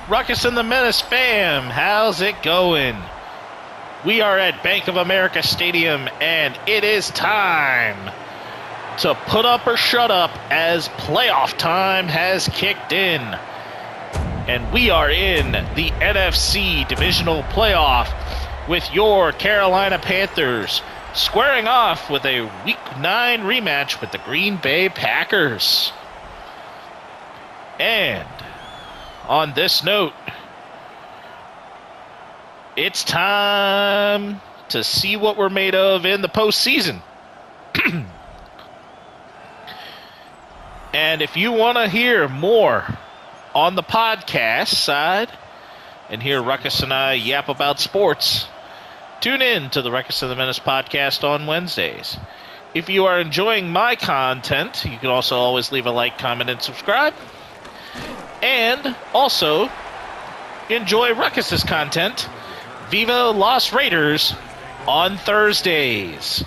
Ruckus and the Menace fam, how's it going? We are at Bank of America Stadium, and it is time to put up or shut up as playoff time has kicked in. And we are in the NFC Divisional playoff with your Carolina Panthers squaring off with a Week 9 rematch with the Green Bay Packers. And on this note, it's time to see what we're made of in the postseason. And if you want to hear more on the podcast side and hear Ruckus and I yap about sports, tune in to the Ruckus and the Menace podcast on Wednesdays. If you are enjoying my content, you can also always leave a like, comment, and subscribe. And also enjoy Ruckus's content, Viva Las Raiders, on Thursdays.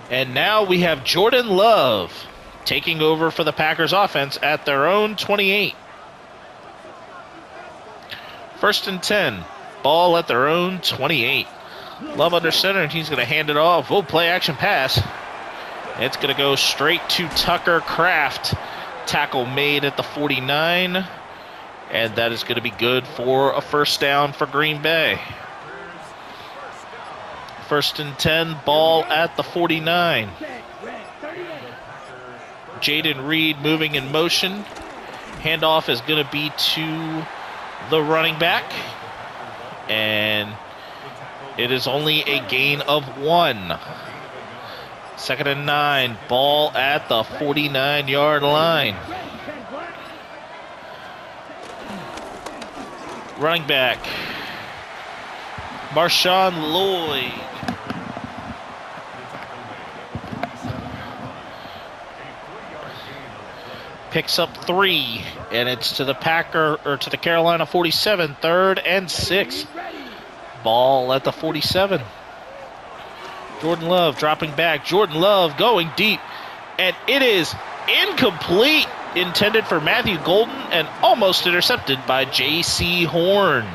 And now we have Jordan Love taking over for the Packers offense at their own 28. 1st and 10, ball at their own 28. Love under center, and he's going to hand it off. Oh, play action pass. It's going to go straight to Tucker Kraft. Tackle made at the 49, and that is going to be good for a first down for Green Bay. 1st and 10, ball at the 49. Jaden Reed moving in motion. Handoff is going to be to the running back, and it is only a gain of 1. 2nd and 9, ball at the 49-yard line. Running back, Marshawn Lloyd. Picks up 3, and it's to the Carolina 47, 3rd and 6. Ball at the 47. Jordan Love dropping back. Jordan Love going deep. And it is incomplete. Intended for Matthew Golden and almost intercepted by J.C. Horn.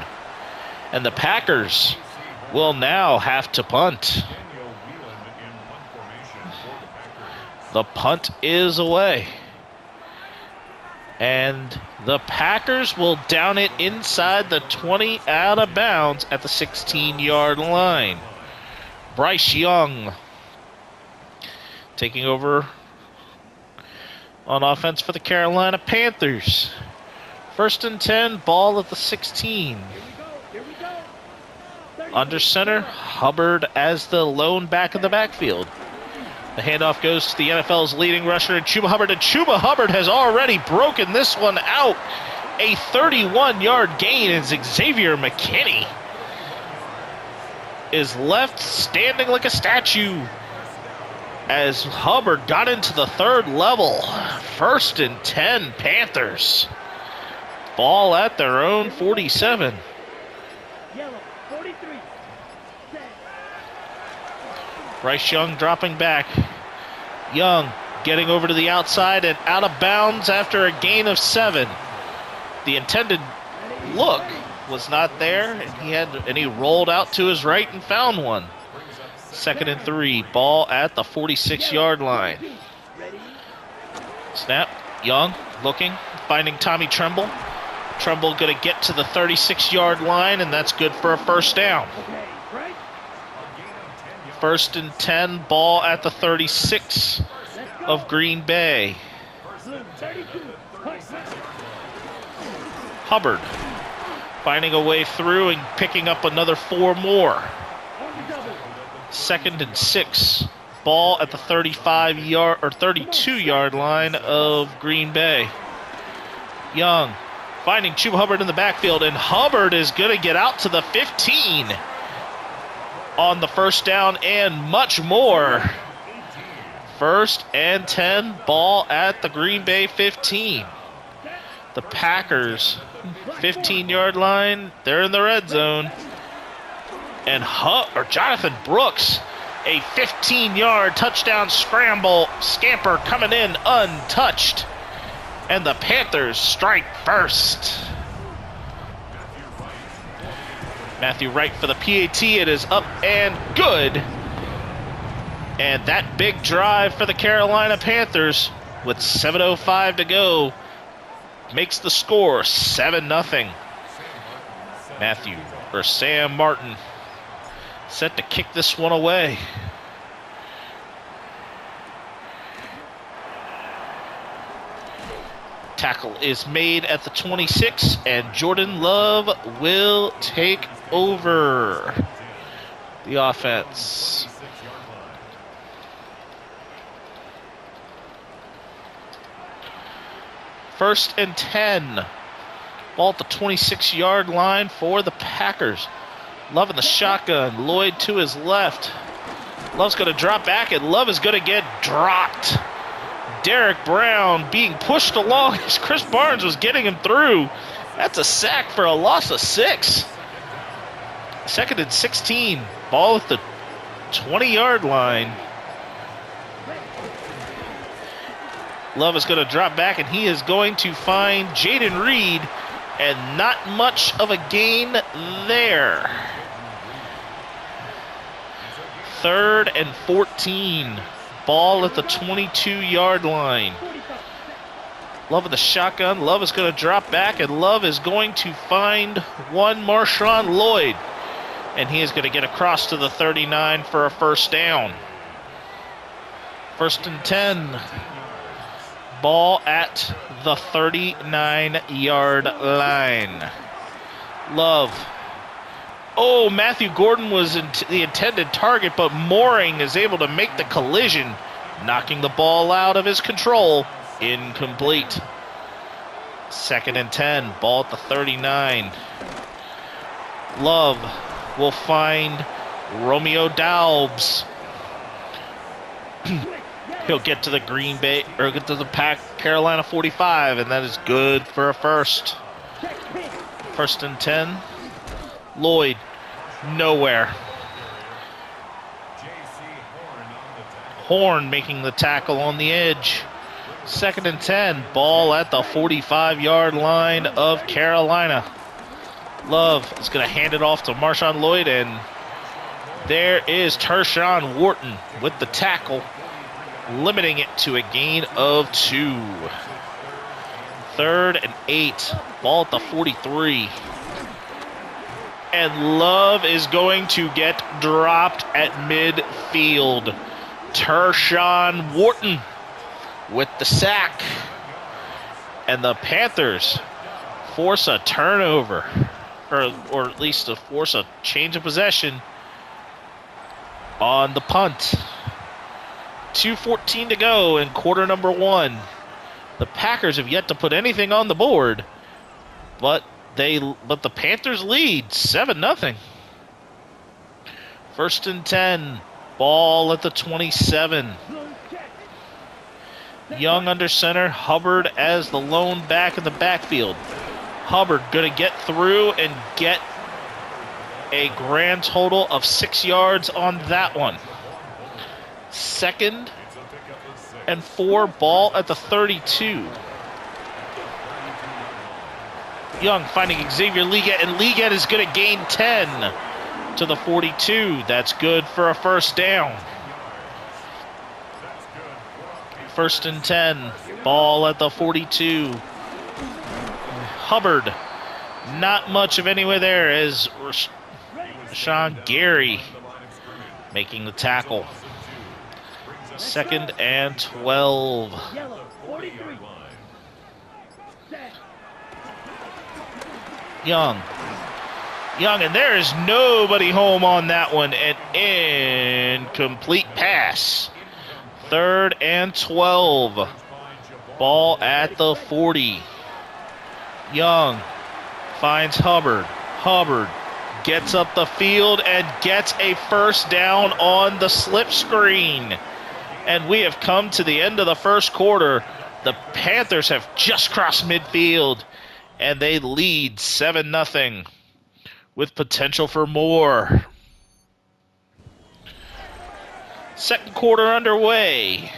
And the Packers will now have to punt. The punt is away. And the Packers will down it inside the 20 out of bounds at the 16-yard line. Bryce Young taking over on offense for the Carolina Panthers. 1st and 10, ball at the 16. Under center, Hubbard as the lone back in the backfield. The handoff goes to the NFL's leading rusher, Chuba Hubbard, and Chuba Hubbard has already broken this one out. A 31-yard gain as Xavier McKinney is left standing like a statue as Hubbard got into the 3rd level. 1st and 10, Panthers. Ball at their own 47. Bryce Young dropping back. Young getting over to the outside and out of bounds after a gain of 7. The intended look was not there, and he rolled out to his right and found one. 2nd and 3, ball at the 46-yard line. Snap, Young looking, finding Tommy Tremble. Tremble going to get to the 36-yard line, and that's good for a first down. 1st and 10, ball at the 36 of Green Bay. Hubbard finding a way through and picking up another 4 more. 2nd and 6, ball at the 35-yard or 32-yard line of Green Bay. Young finding Chuba Hubbard in the backfield, and Hubbard is going to get out to the 15 on the first down and much more. 1st and 10, ball at the Green Bay 15. The Packers 15-yard line, they're in the red zone. And Jonathan Brooks, a 15-yard touchdown scamper coming in untouched. And the Panthers strike first. Matthew Wright for the PAT. It is up and good. And that big drive for the Carolina Panthers with 7:05 to go makes the score 7-0. Sam Martin set to kick this one away. Tackle is made at the 26, and Jordan Love will take over the offense. First and 10. Ball at the 26-yard line for the Packers. Love in the shotgun. Lloyd to his left. Love's going to drop back, and Love is going to get dropped. Derek Brown being pushed along as Chris Barnes was getting him through. That's a sack for a loss of 6. Second and 16. Ball at the 20-yard line. Love is going to drop back, and he is going to find Jaden Reed, and not much of a gain there. Third and 14. Ball at the 22-yard line. Love of the shotgun. Love is going to drop back, and Love is going to find one Marshawn Lloyd. And he is going to get across to the 39 for a first down. First and 10. Ball at the 39-yard line. Love. Oh, Matthew Gordon was the intended target, but Mooring is able to make the collision, knocking the ball out of his control. Incomplete. Second and 10. Ball at the 39. Love will find Romeo Daubs. He'll get to the get to the Carolina 45, and that is good for a first. First and 10. Lloyd, nowhere. Horn making the tackle on the edge. Second and 10. Ball at the 45-yard line of Carolina. Love is going to hand it off to Marshawn Lloyd, and there is Tershawn Wharton with the tackle, limiting it to a gain of 2. Third and 8. Ball at the 43. And Love is going to get dropped at midfield. Tershawn Wharton with the sack. And the Panthers force a turnover, or at least to force a change of possession on the punt. 2:14 to go in quarter number 1. The Packers have yet to put anything on the board, but the Panthers lead 7-0. First and 10. Ball at the 27. Young under center. Hubbard as the lone back in the backfield. Hubbard going to get through and get a grand total of 6 yards on that one. Second and 4. Ball at the 32. Young finding Xavier Liget, and Liget is going to gain 10 to the 42. That's good for a first down. First and 10. Ball at the 42. Hubbard, not much of anywhere there as Rashawn Gary making the tackle. Second and 12. Young, and there is nobody home on that one. An incomplete pass. Third and 12. Ball at the 40. Young finds Hubbard. Hubbard gets up the field and gets a first down on the slip screen. And we have come to the end of the first quarter. The Panthers have just crossed midfield, and they lead 7-0 with potential for more. Second quarter underway.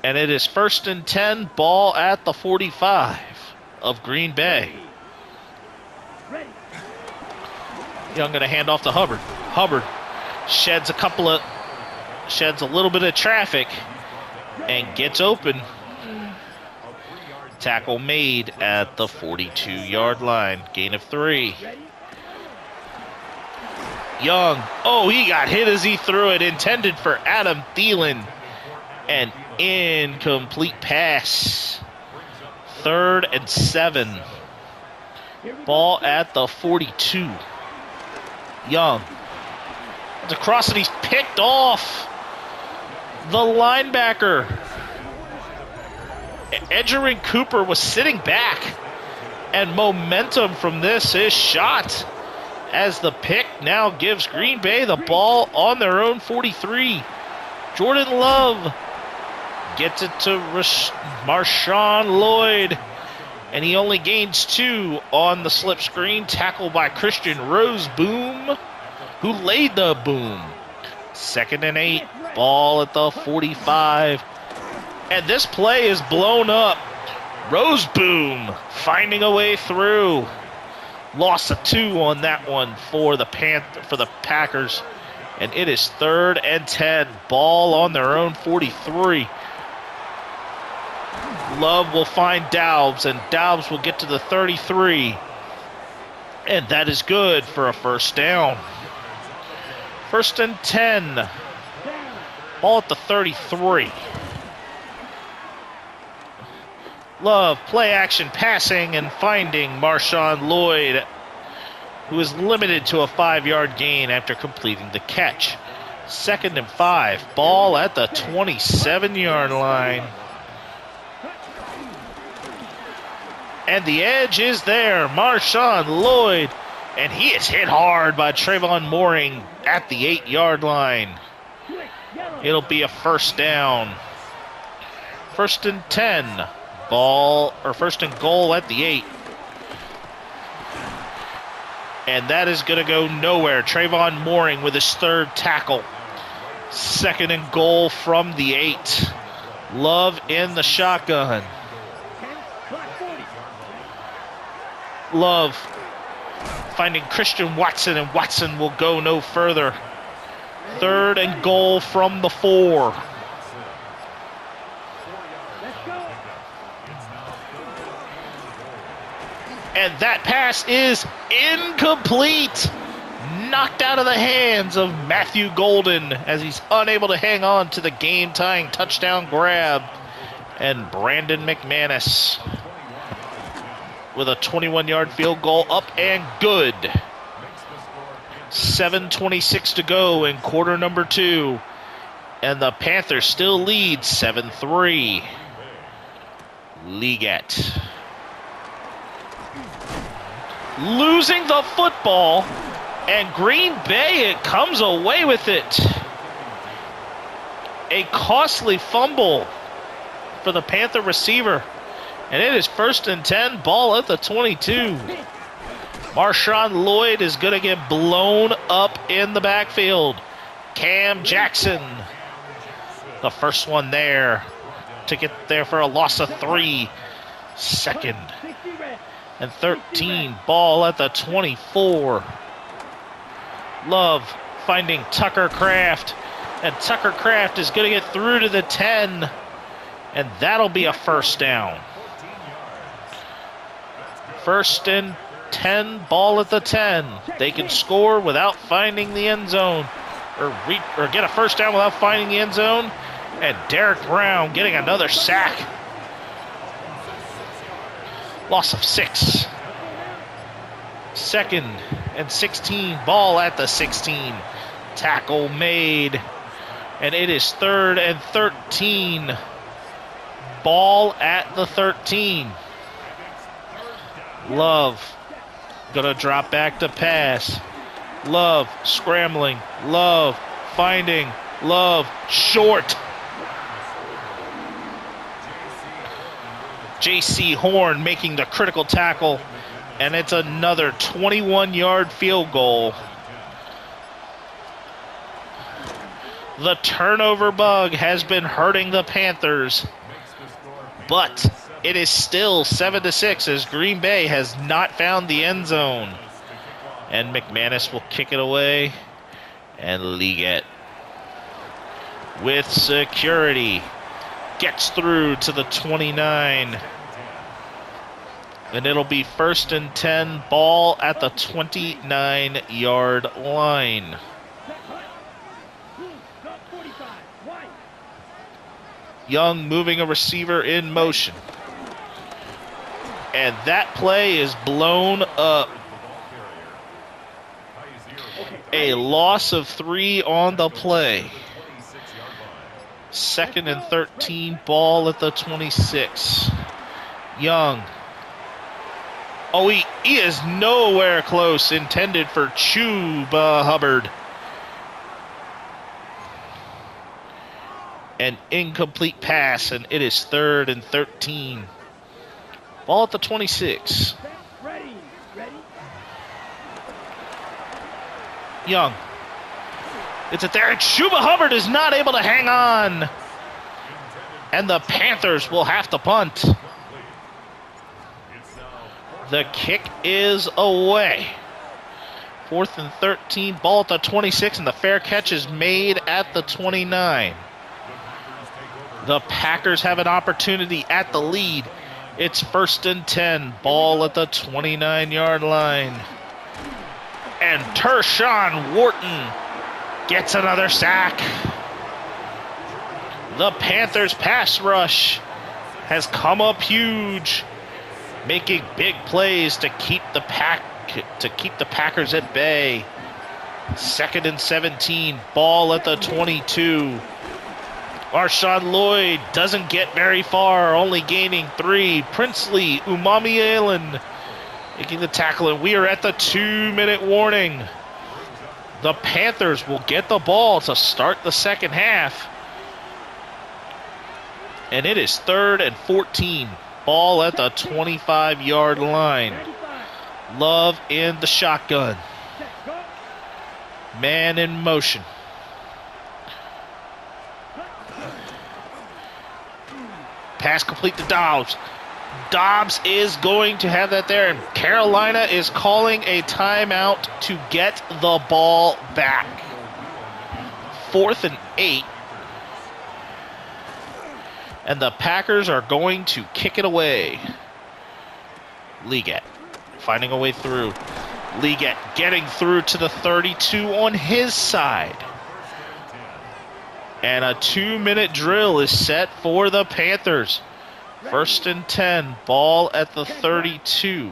And it is first and 10, ball at the 45 of Green Bay. Young going to hand off to Hubbard. Hubbard sheds a little bit of traffic and gets open. Tackle made at the 42-yard line. Gain of 3. Young. Oh, he got hit as he threw it. Intended for Adam Thielen. An incomplete pass. 3rd and 7. Ball at the 42. Young. It's across and he's picked off. The linebacker. Edgerrin Cooper was sitting back. And momentum from this is shot. As the pick now gives Green Bay the ball on their own 43. Jordan Love gets it to Marshawn Lloyd. And he only gains 2 on the slip screen. Tackled by Christian Roseboom, who laid the boom. 2nd and 8. Ball at the 45. And this play is blown up. Roseboom finding a way through. Loss of 2 on that one for the Packers. And it is 3rd and 10. Ball on their own 43. Love will find Daubs, and Daubs will get to the 33. And that is good for a first down. 1st and 10. Ball at the 33. Love, play action, passing, and finding Marshawn Lloyd, who is limited to a 5-yard gain after completing the catch. 2nd and 5. Ball at the 27-yard line. And the edge is there. Marshawn Lloyd. And he is hit hard by Trayvon Mooring at the 8-yard line. It'll be a first down. 1st and 10. Ball, or 1st and goal at the 8. And that is going to go nowhere. Trayvon Mooring with his 3rd tackle. 2nd and goal from the 8. Love in the shotgun. Love finding Christian Watson, and Watson will go no further. 3rd and goal from the 4. And that pass is incomplete. Knocked out of the hands of Matthew Golden as he's unable to hang on to the game-tying touchdown grab. And Brandon McManus with a 21-yard field goal up and good. 7:26 to go in quarter number 2. And the Panthers still lead 7-3. Liggett losing the football, and Green Bay, it comes away with it. A costly fumble for the Panther receiver, and it is 1st and 10, ball at the 22. Marshawn Lloyd is going to get blown up in the backfield. Cam Jackson, the first one there, to get there for a loss of 3. 2nd and 13, ball at the 24. Love finding Tucker Kraft, and Tucker Kraft is going to get through to the 10, and that'll be a first down. 1st and 10, ball at the 10. They can score without finding the end zone, or get a first down without finding the end zone, and Derek Brown getting another sack. Loss of 6. 2nd and 16, ball at the 16. Tackle made. And it is 3rd and 13. Ball at the 13. Love gonna drop back to pass. Love scrambling. Love finding. Love short. J.C. Horn making the critical tackle, and it's another 21-yard field goal. The turnover bug has been hurting the Panthers, but it is still 7-6 as Green Bay has not found the end zone. And McManus will kick it away. And Liggett with security gets through to the 29. And it'll be 1st and 10, ball at the 29-yard line. Young moving a receiver in motion. And that play is blown up. A loss of 3 on the play. 2nd and 13, ball at the 26. Young. Oh, he is nowhere close. Intended for Chuba Hubbard. An incomplete pass, and it is 3rd and 13. Ball at the 26. Young. It's it there, and Chuba Hubbard is not able to hang on. And the Panthers will have to punt. The kick is away. 4th and 13, ball at the 26, and the fair catch is made at the 29. The Packers have an opportunity at the lead. It's 1st and 10, ball at the 29-yard line. And Tershawn Wharton gets another sack. The Panthers pass rush has come up huge, making big plays to keep the Packers at bay. 2nd and 17, ball at the 22. Marshawn Lloyd doesn't get very far, only gaining 3. Princely Umamialen making the tackle, and we are at the 2-minute warning. The Panthers will get the ball to start the second half. And it is 3rd and 14. Ball at the 25-yard line. Love in the shotgun. Man in motion. Pass complete to Dobbs. Dobbs is going to have that there, and Carolina is calling a timeout to get the ball back. 4th and 8. And the Packers are going to kick it away. Liggett finding a way through. Liggett getting through to the 32 on his side. And a 2-minute drill is set for the Panthers. 1st and 10, ball at the 32.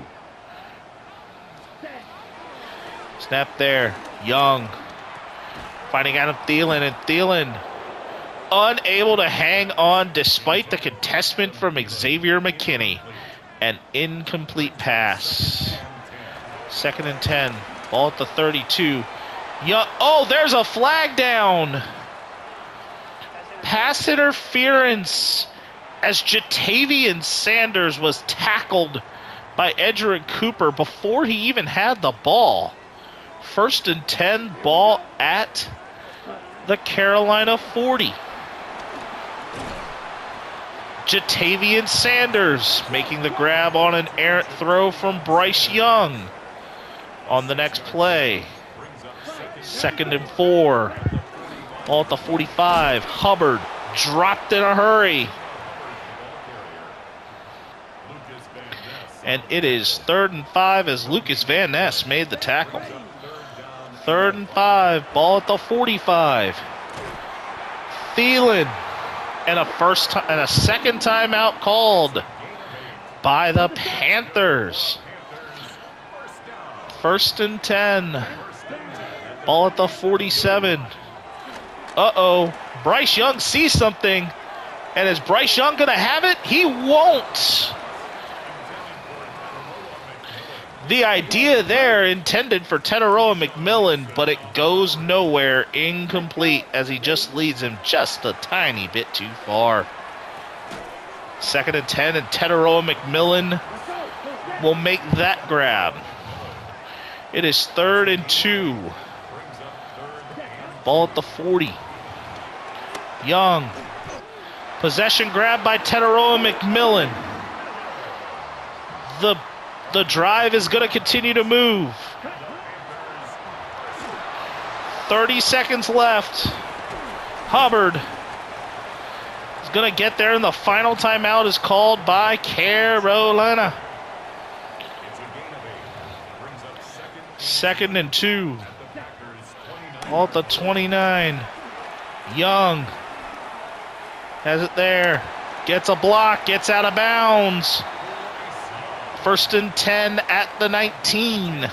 Snap there. Young finding Adam Thielen, and Thielen unable to hang on despite the contestment from Xavier McKinney. An incomplete pass. 2nd and 10, ball at the 32. Young, oh, there's a flag down. Pass interference as Jatavian Sanders was tackled by Edgerrin Cooper before he even had the ball. 1st and 10, ball at the Carolina 40. Jatavian Sanders making the grab on an errant throw from Bryce Young on the next play. 2nd and 4. Ball at the 45. Hubbard dropped in a hurry. And it is 3rd and 5 as Lucas Van Ness made the tackle. 3rd and 5. Ball at the 45. Thielen. And a second timeout called by the Panthers. 1st and 10. Ball at the 47. Uh-oh. Bryce Young sees something. And is Bryce Young going to have it? He won't. The idea there intended for Teteroa McMillan, but it goes nowhere. Incomplete as he just leads him just a tiny bit too far. 2nd and 10, and Teteroa McMillan will make that grab. It is 3rd and 2. Ball at the 40. Young. Possession grab by Teteroa McMillan. The drive is going to continue to move. 30 seconds left. Hubbard is going to get there, and the final timeout is called by Carolina. 2nd and 2. Ball at the 29. Young has it there. Gets a block, gets out of bounds. 1st and 10 at the 19.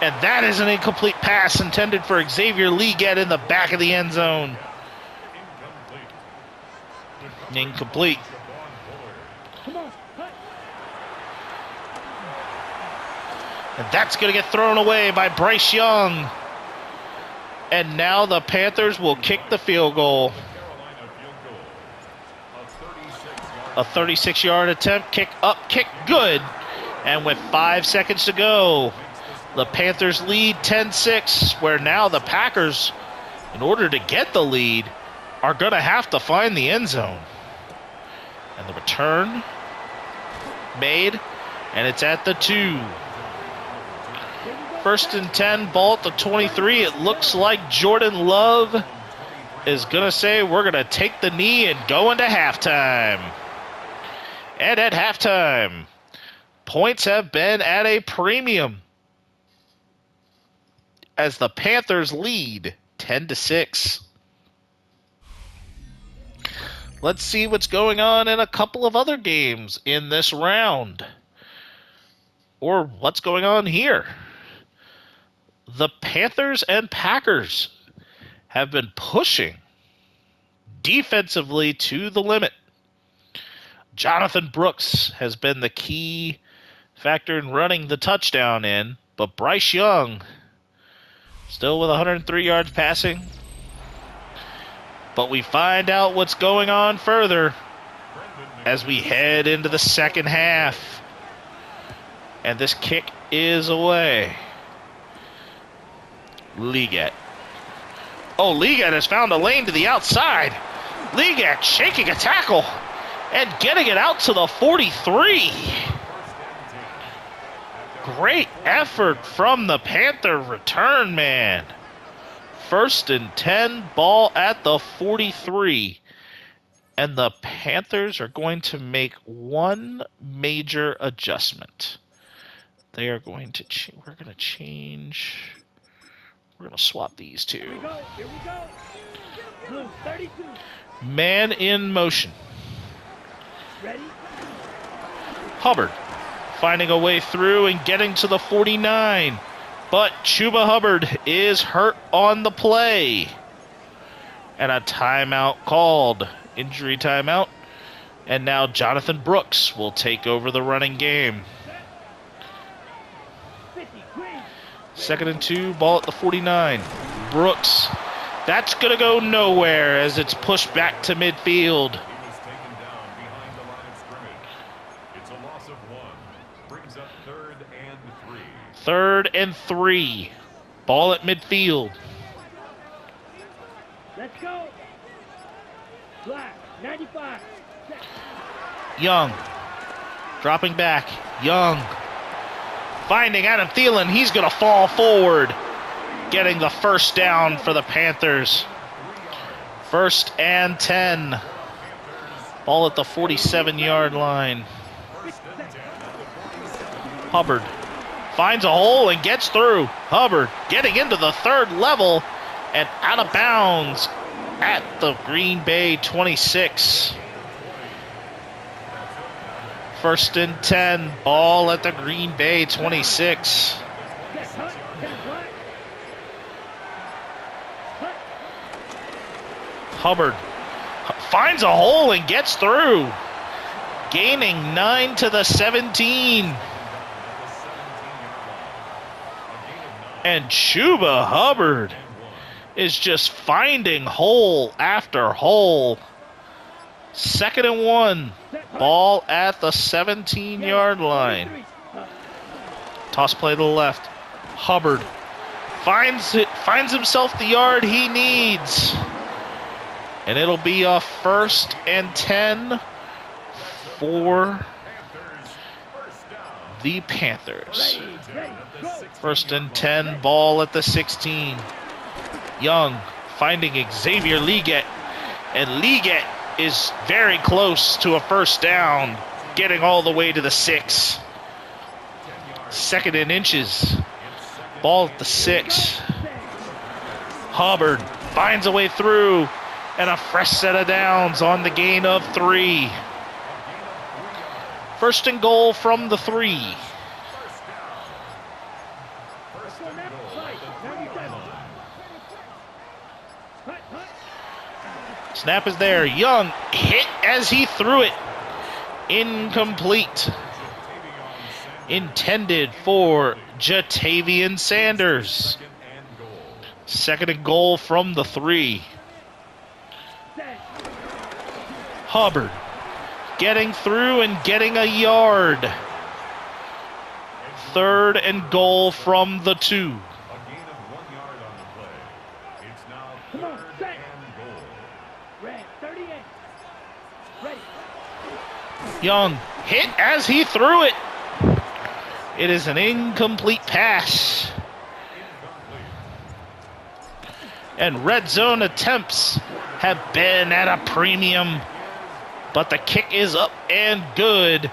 And that is an incomplete pass intended for Xavier Leggett in the back of the end zone. Incomplete. And that's going to get thrown away by Bryce Young. And now the Panthers will kick the field goal. A 36-yard attempt, kick up, kick good. And with 5 seconds to go, the Panthers lead 10-6, where now the Packers, in order to get the lead, are going to have to find the end zone. And the return made, and it's at the 2. 1st and 10, ball at the 23. It looks like Jordan Love is going to say, we're going to take the knee and go into halftime. And at halftime, points have been at a premium as the Panthers lead 10-6. Let's see what's going on in a couple of other games in this round. Or what's going on here. The Panthers and Packers have been pushing defensively to the limit. Jonathan Brooks has been the key factor in running the touchdown in, but Bryce Young still with 103 yards passing. But we find out what's going on further as we head into the second half. And this kick is away. Leggett. Oh, Leggett has found a lane to the outside. Leggett shaking a tackle and getting it out to the 43. Great effort from the Panther return man. 1st and 10, ball at the 43. And the Panthers are going to make one major adjustment. They are going to we're going to swap these two. Here we go. Blue 32. Man in motion. Ready? Hubbard finding a way through and getting to the 49. But Chuba Hubbard is hurt on the play. And a timeout called. Injury timeout. And now Jonathan Brooks will take over the running game. 2nd and 2, ball at the 49. Brooks. That's going to go nowhere as it's pushed back to midfield. It's a loss of 1. Brings up 3rd and 3. 3rd and 3. Ball at midfield. Let's go. Black 95. Young. Dropping back. Young. Finding Adam Thielen. He's going to fall forward. Getting the first down for the Panthers. 1st and 10. Ball at the 47-yard line. Hubbard finds a hole and gets through. Hubbard getting into the 3rd level and out of bounds at the Green Bay 26. 1st and 10, ball at the Green Bay 26. Hubbard finds a hole and gets through, gaining 9 to the 17. And Chuba Hubbard is just finding hole after hole. 2nd and 1. Ball at the 17-yard line. Toss play to the left. Hubbard finds himself the yard he needs. And it'll be a 1st and 10 for the Panthers. Ready, go. 1st and 10, ball at the 16. Young finding Xavier Liget, and Liget is very close to a first down, getting all the way to the 6. 2nd and inches, ball at the 6. Hubbard finds a way through, and a fresh set of downs on the gain of 3. 1st and goal from the 3. Snap is there. Young hit as he threw it. Incomplete. Intended for Jatavian Sanders. 2nd and goal from the 3. Hubbard getting through and getting a yard. 3rd and goal from the 2. A gain of 1 yard on the play. It's now Come on, 3rd set. and goal. Red, 38. Ready. Young hit as he threw it. It is an incomplete pass. And red zone attempts have been at a premium, but the kick is up and good.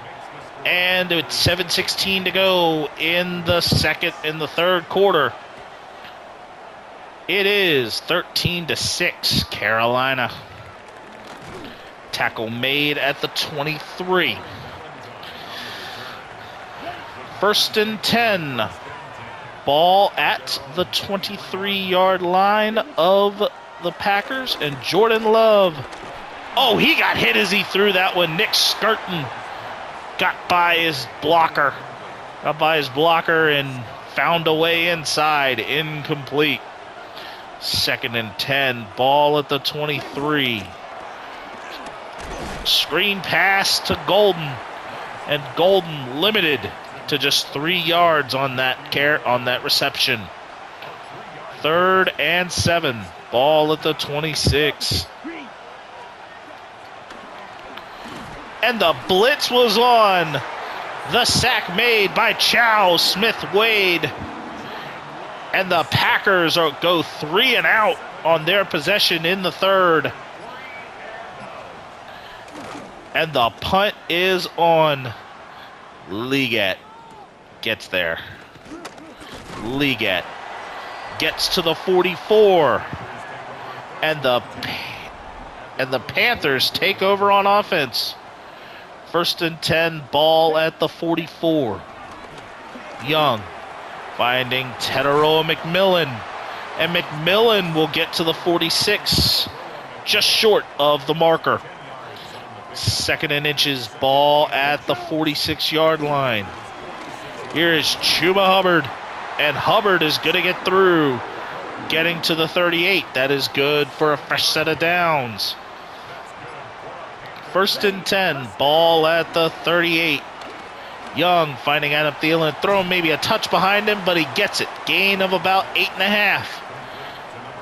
And it's 7:16 to go in the 3rd quarter. It is 13-6, Carolina. Tackle made at the 23. 1st and 10. Ball at the 23-yard line of the Packers, and Jordan Love. Oh, he got hit as he threw that one. Nick Skirton got by his blocker. And found a way inside. Incomplete. 2nd and 10. Ball at the 23. Screen pass to Golden. And Golden limited to just 3 yards on that reception. 3rd and 7. Ball at the 26. And the blitz was on. The sack made by Chow Smith-Wade. And the Packers go 3 and out on their possession in the 3rd. And the punt is on. Liget gets there. Liget gets to the 44. And the Panthers take over on offense. 1st and 10, ball at the 44. Young finding Teteroa McMillan. And McMillan will get to the 46, just short of the marker. 2nd and inches, ball at the 46-yard line. Here is Chuba Hubbard, and Hubbard is going to get through, getting to the 38. That is good for a fresh set of downs. 1st and 10, ball at the 38. Young finding Adam Thielen, throwing maybe a touch behind him, but he gets it. Gain of about 8.5.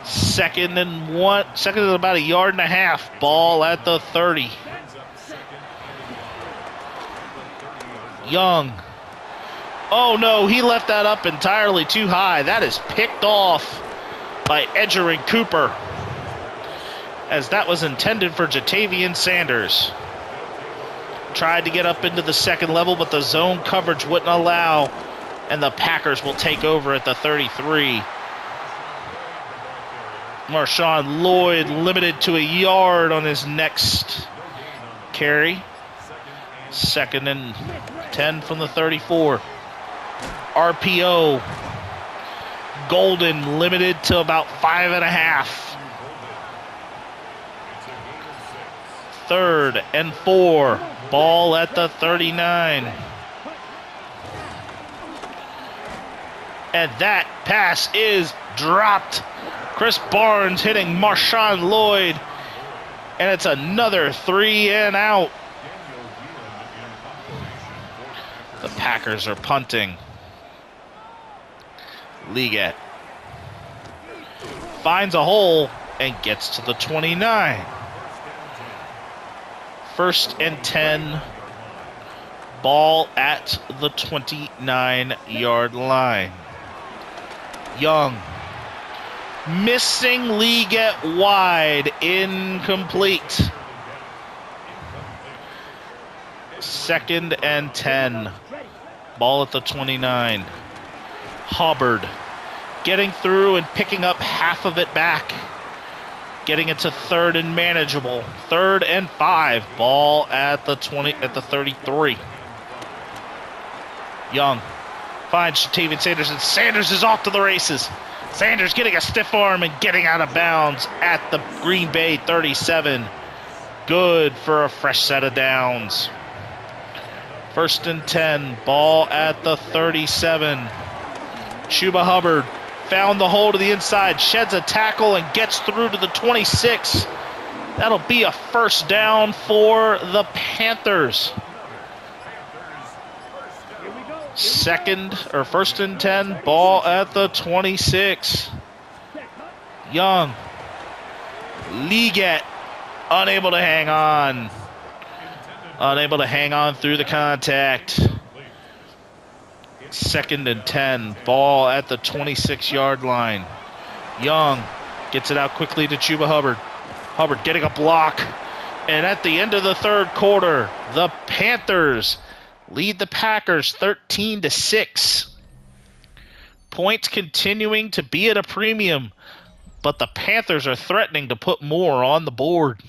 2nd and about 1.5 yards. Ball at the 30. Young. Oh no, he left that up entirely too high. That is picked off by Edger and Cooper, as that was intended for Jatavian Sanders. Tried to get up into the 2nd level, but the zone coverage wouldn't allow, and the Packers will take over at the 33. Marshawn Lloyd limited to 1 yard on his next carry. 2nd and 10 from the 34. RPO. Golden limited to about 5.5. 3rd and 4. Ball at the 39. And that pass is dropped. Chris Barnes hitting Marshawn Lloyd. And it's another 3 and out. The Packers are punting. Liget finds a hole and gets to the 29. 1st and 10, Ball at the 29-yard line. Young. Missing Leggett wide. Incomplete. 2nd and 10. Ball at the 29. Hubbard getting through and picking up half of it back. Getting it to 3rd and manageable. 3rd and 5. Ball at the 33. Young finds Shatavian Sanders, and Sanders is off to the races. Sanders getting a stiff arm and getting out of bounds at the Green Bay 37. Good for a fresh set of downs. 1st and 10. Ball at the 37. Chuba Hubbard found the hole to the inside, sheds a tackle, and gets through to the 26. That'll be a first down for the Panthers. 1st and 10. Ball at the 26. Young. Leggett unable to hang on. Unable to hang on through the contact. 2nd and 10. Ball at the 26-yard line. Young gets it out quickly to Chuba Hubbard. Hubbard getting a block. And at the end of the 3rd quarter, the Panthers lead the Packers 13-6. Points continuing to be at a premium, but the Panthers are threatening to put more on the board.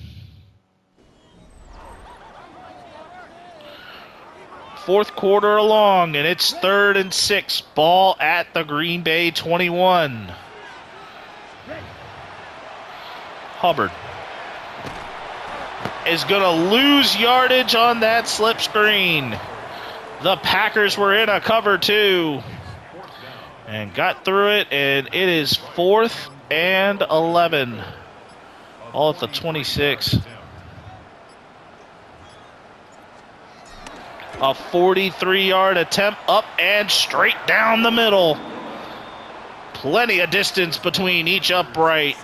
4th quarter along, and it's 3rd and 6. Ball at the Green Bay 21. Hubbard is going to lose yardage on that slip screen. The Packers were in a cover 2 and got through it, and it is 4th and 11. All at the 26. A 43-yard attempt up and straight down the middle. Plenty of distance between each upright.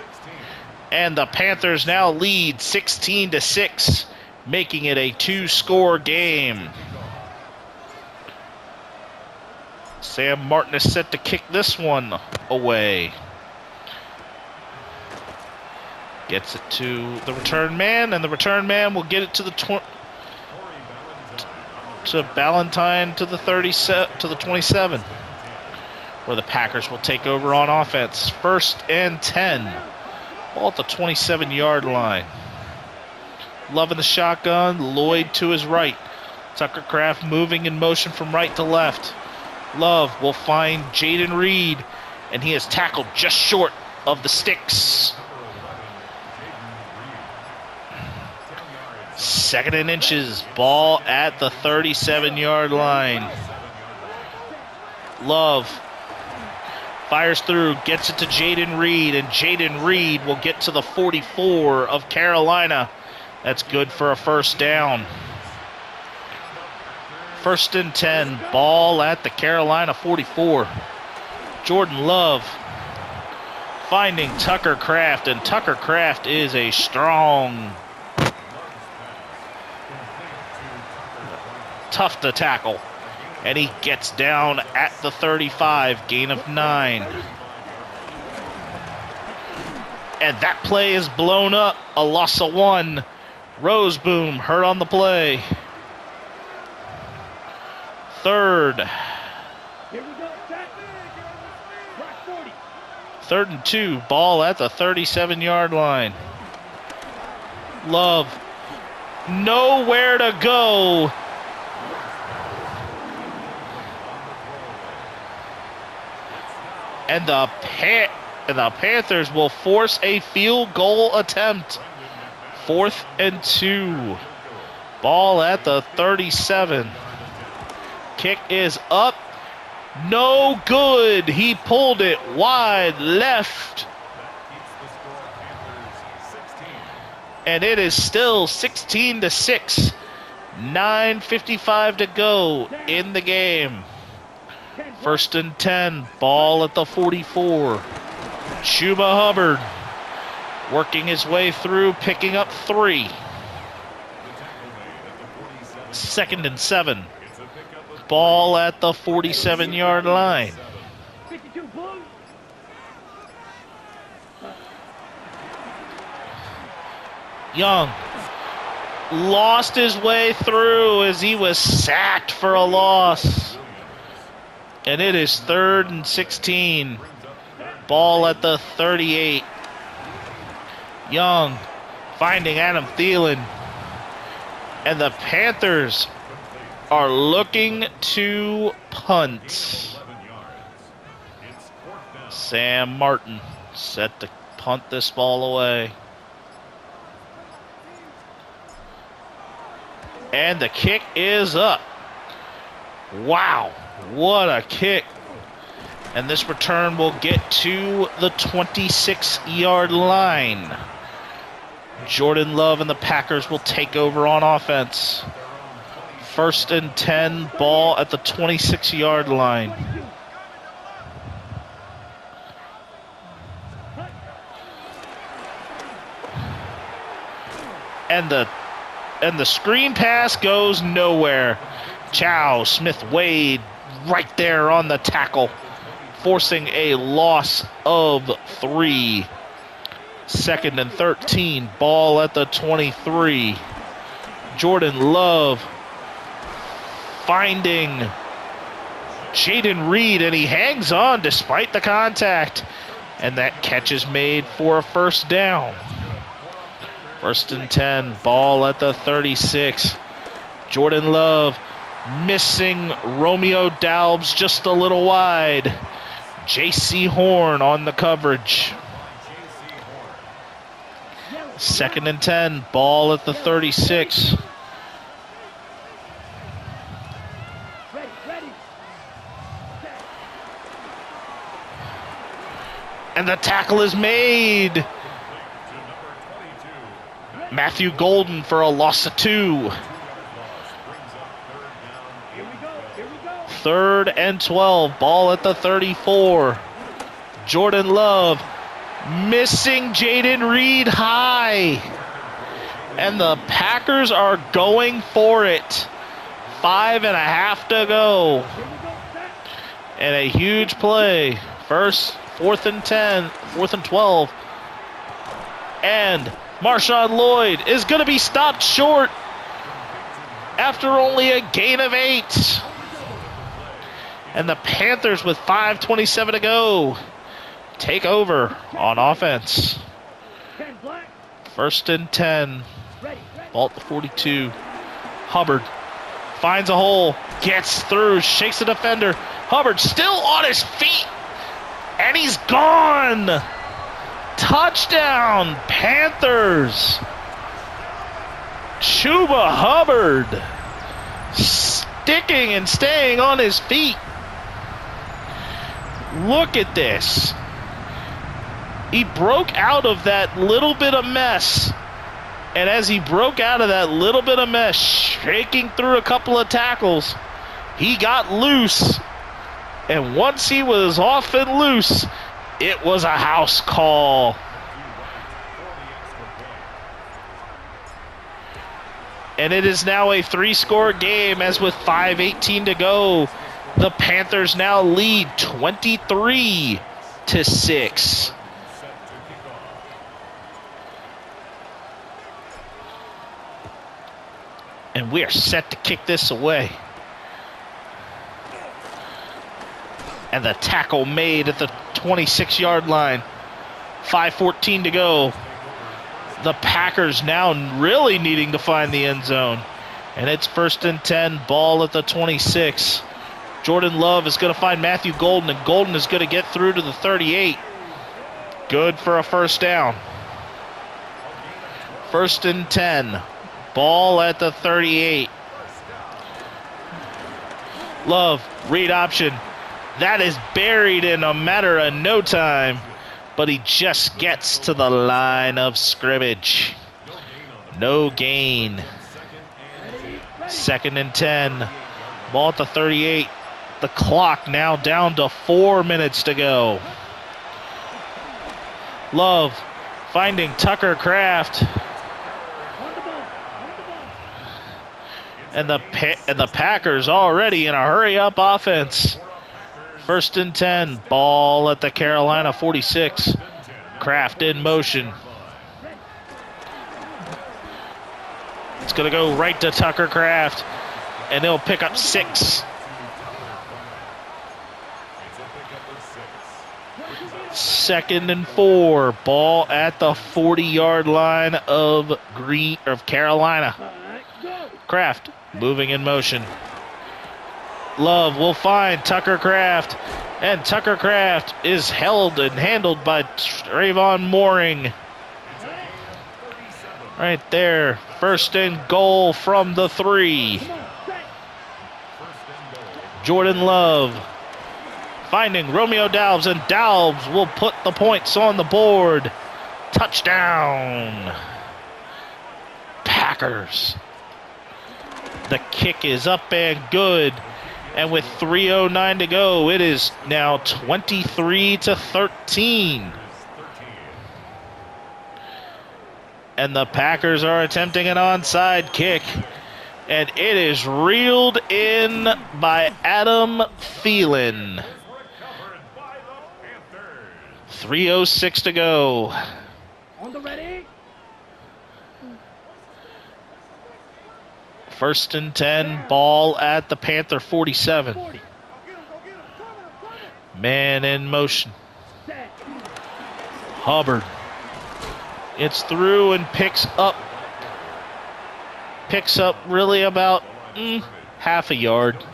And the Panthers now lead 16-6, making it a 2-score game. Sam Martin is set to kick this one away. Gets it to the return man, and the return man will get it to the Ballantyne to the 27, where the Packers will take over on offense. 1st and 10. Ball at the 27-yard line. Loving the shotgun. Lloyd to his right. Tucker Kraft moving in motion from right to left. Love will find Jaden Reed, and he is tackled just short of the sticks. 2nd and inches. Ball at the 37-yard line. Love fires through, gets it to Jaden Reed, and Jaden Reed will get to the 44 of Carolina. That's good for a first down. 1st and 10. Ball at the Carolina 44. Jordan Love finding Tucker Kraft, and Tucker Kraft is a strong, tough to tackle. And he gets down at the 35, gain of 9. And that play is blown up, a loss of 1. Roseboom hurt on the play. 3rd. 3rd and 2, ball at the 37-yard line. Love, nowhere to go. And the Panthers will force a field goal attempt. 4th and 2. Ball at the 37. Kick is up. No good. He pulled it wide left. And it is still 16-6. 9:55 to go in the game. 1st and 10, ball at the 44. Chuba Hubbard working his way through, picking up 3. 2nd and 7. Ball at the 47-yard line. 52 Blues. Young lost his way through as he was sacked for a loss. And it is 3rd and 16. Ball at the 38. Young finding Adam Thielen. And the Panthers are looking to punt. Sam Martin set to punt this ball away. And the kick is up. Wow, what a kick. And this return will get to the 26-yard line. Jordan Love and the Packers will take over on offense. 1st and 10, ball at the 26-yard line. And the screen pass goes nowhere. Chow, Smith, Wade right there on the tackle, forcing a loss of 3. 2nd and 13, ball at the 23. Jordan Love finding Jaden Reed, and he hangs on despite the contact. And that catch is made for a 1st down. 1st and 10, ball at the 36. Jordan Love missing Romeo Daubs just a little wide. J.C. Horn on the coverage. 2nd and 10, ball at the 36. And the tackle is made. Matthew Golden for a loss of 2. 3rd and 12, ball at the 34. Jordan Love missing Jaden Reed high. And the Packers are going for it. 5.5 to go. And a huge play. 4th and 10, 4th and 12. And Marshawn Lloyd is going to be stopped short after only a gain of 8. And the Panthers, with 5:27 to go, take over on offense. 1st and 10, ball at the 42. Hubbard finds a hole, gets through, shakes the defender. Hubbard still on his feet, and he's gone. Touchdown, Panthers. Chuba Hubbard sticking and staying on his feet. Look at this. He broke out of that little bit of mess. And as he broke out of that little bit of mess, shaking through a couple of tackles, he got loose. And once he was off and loose, it was a house call. And it is now a 3-score game, as with 5:18 to go, the Panthers now lead 23-6. And we are set to kick this away. And the tackle made at the 26-yard line. 5:14 to go. The Packers now really needing to find the end zone. And it's 1st and 10, ball at the 26. Jordan Love is going to find Matthew Golden, and Golden is going to get through to the 38. Good for a 1st down. 1st and 10, ball at the 38. Love, read option. That is buried in a matter of no time, but he just gets to the line of scrimmage. No gain. 2nd and 10, ball at the 38. The clock now down to 4 minutes to go. Love finding Tucker Kraft. And the Packers already in a hurry-up offense. 1st and 10. Ball at the Carolina 46. Kraft in motion. It's going to go right to Tucker Kraft, and he'll pick up 6. Second and 4. Ball at the 40-yard line of Carolina. Kraft moving in motion. Love will find Tucker Kraft, and Tucker Kraft is held and handled by Trayvon Mooring. Right there. 1st and goal from the 3. Jordan Love finding Romeo Dalbs, and Dalbs will put the points on the board. Touchdown, Packers. The kick is up and good. And with 3:09 to go, it is now 23-13. And the Packers are attempting an onside kick. And it is reeled in by Adam Thielen. 3:06 to go. On the ready. 1st and 10. Ball at the Panther 47. Man in motion. Hubbard. It's through and picks up really about half a yard.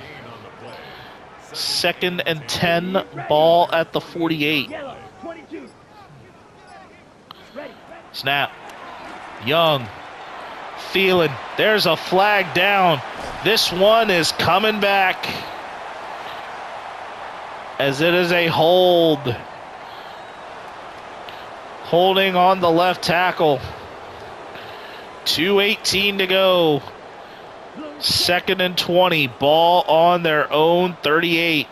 2nd and 10. Ball at the 48. Snap. Young. Thielen. There's a flag down. This one is coming back, as it is a hold. Holding on the left tackle. 2:18 to go. 2nd and 20. Ball on their own 38.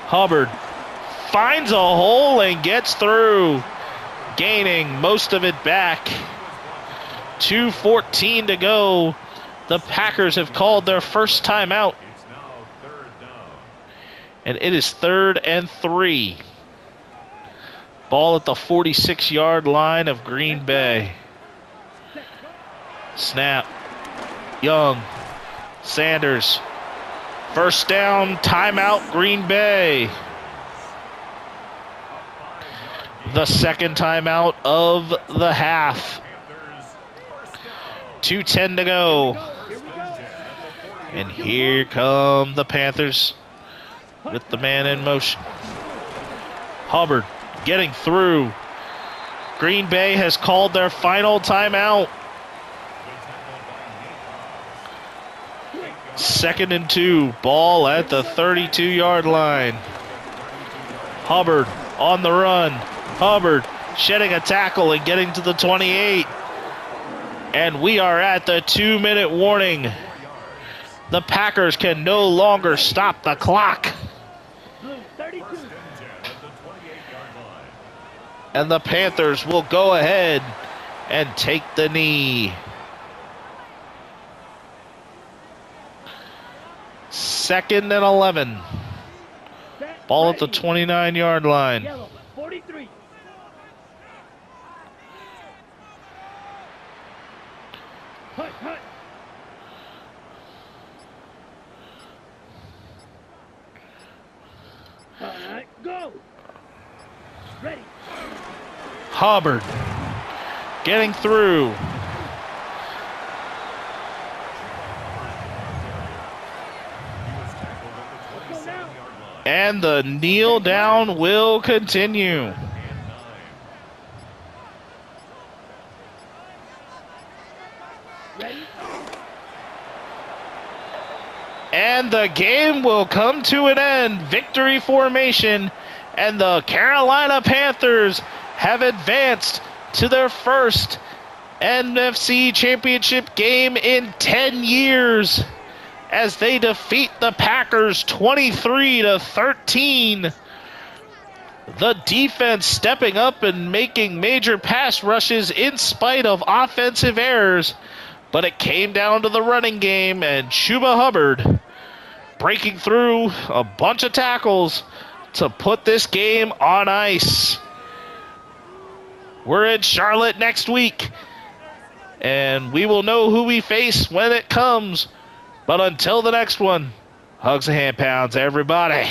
Hubbard finds a hole and gets through, gaining most of it back. 2:14 to go. The Packers have called their first timeout. And it is 3rd and 3. Ball at the 46-yard line of Green Bay. Snap. Young. Sanders. 1st down, timeout, Green Bay. The 2nd timeout of the half. 2:10 to go. And here come the Panthers with the man in motion. Hubbard getting through. Green Bay has called their final timeout. 2nd and 2. Ball at the 32-yard line. Hubbard on the run. Hubbard shedding a tackle and getting to the 28. And we are at the 2-minute warning. The Packers can no longer stop the clock. And the Panthers will go ahead and take the knee. 2nd and 11. Ball at the 29-yard line. 43. Hut, hut. All right, go. Ready. Hubbard getting through. And the kneel down will continue. And the game will come to an end. Victory formation. And the Carolina Panthers have advanced to their first NFC Championship game in 10 years as they defeat the Packers 23-13. The defense stepping up and making major pass rushes in spite of offensive errors. But it came down to the running game, and Chuba Hubbard breaking through a bunch of tackles to put this game on ice. We're in Charlotte next week, and we will know who we face when it comes. But until the next one, hugs and hand pounds, everybody.